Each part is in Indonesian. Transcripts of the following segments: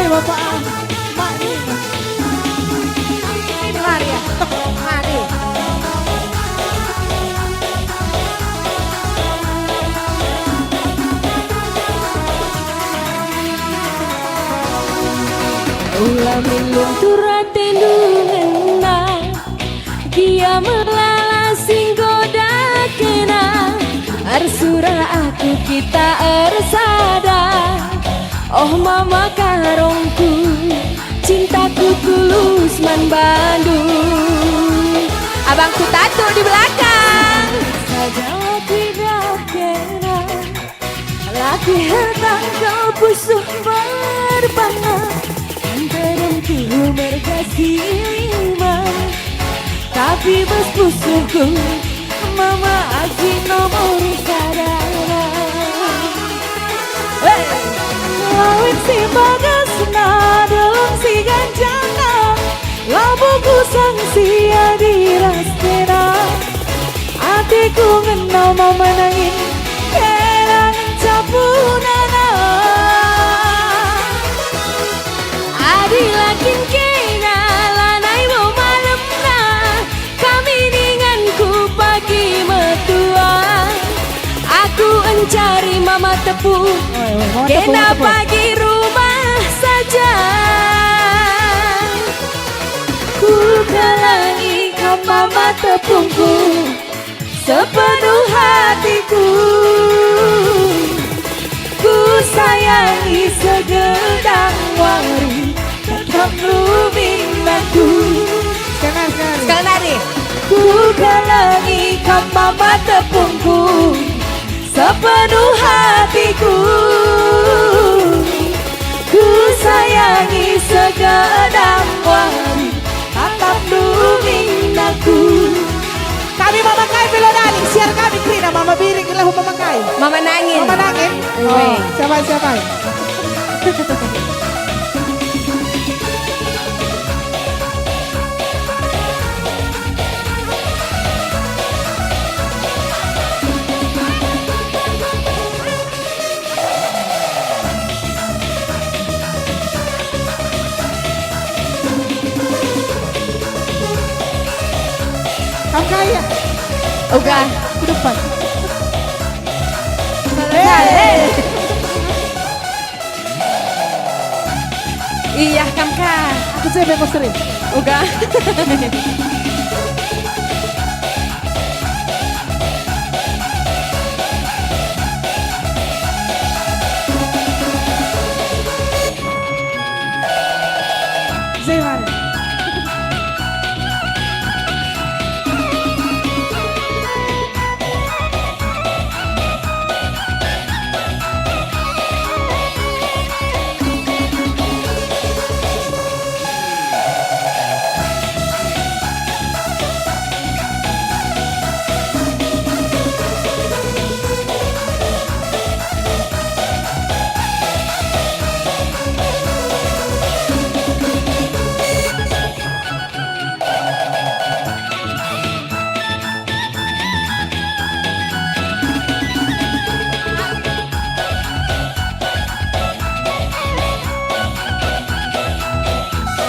Bapak Mari. Mari ya. Mari. Ulah minum turate nungenna Dia melala singgoda kena Arsura aku kita ersada Oh mama karongku Cintaku tulus man Bandung Abangku tato di belakang Saja tidak kena Lagi hetang kau busuk berpanah Teremku berkasih lima Tapi bos busukku Mama aji nomor sadara Lawin si bagas dalam si ganjana Labuku sang sia dirastena Hatiku ngenal mama nangin Kerangan capunana Adilakin kena lanai mau malam na Kami ninganku pagi metua Aku encari mama tepung Kena pagi rumah saja Ku kalangi kau mama tepungku Sepenuh hatiku Ku sayangi segedang wari Tetap blooming aku Sekali lagi. Ku kalangi kau mama tepungku Sepenuh hatiku Ku sayangi segedang wari Tetap blooming aku Kami memakai Belodani, siar kami Krina, Mama Biring lahu memakai. Mama nangin. Mama nangin. Oh, siapa? Kamu kaya? Uga. Ke depan. Iya kamka. Aku coba posterin. Uga. Zeman.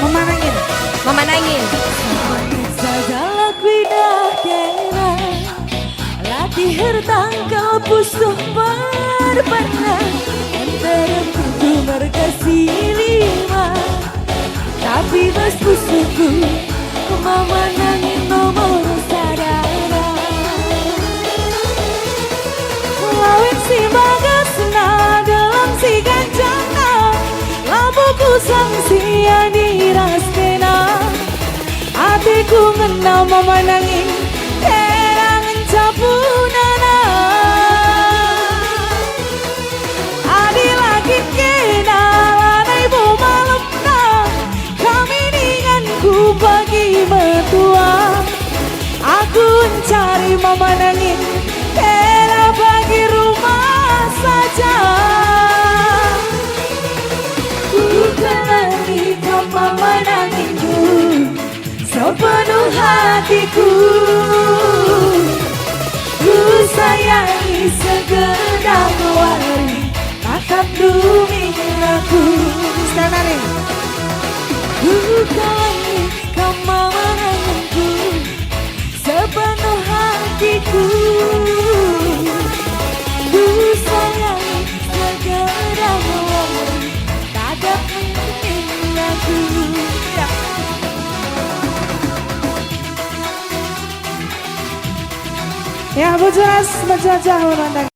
Mama nangin. Mama nangin. Segala kuidah kena Latih hertangkal pusuh berpanah Antara ku berkasih lima Tapi bos pusuhku Mama nangin nomor sadara Lawin si bagas dalam si ganjana Labuku sang sia dirastena Hatiku ngenal mama nangin Kerangan capunana Adi lagi kena lanai bu malam na Kami ninganku pagi metua Aku mencari mama nangin Kena pagi rumah saja Ku kalangi kau mama nanginku Sepenuh hatiku Ku sayangi segedang wari Takkan blooming aku Siang Nani. Bukannya kau memenanginku sepenuh hatiku. Ku sayangi segera mulai, tak dapat aku. Ya, Bu Jelas menjajah memandang.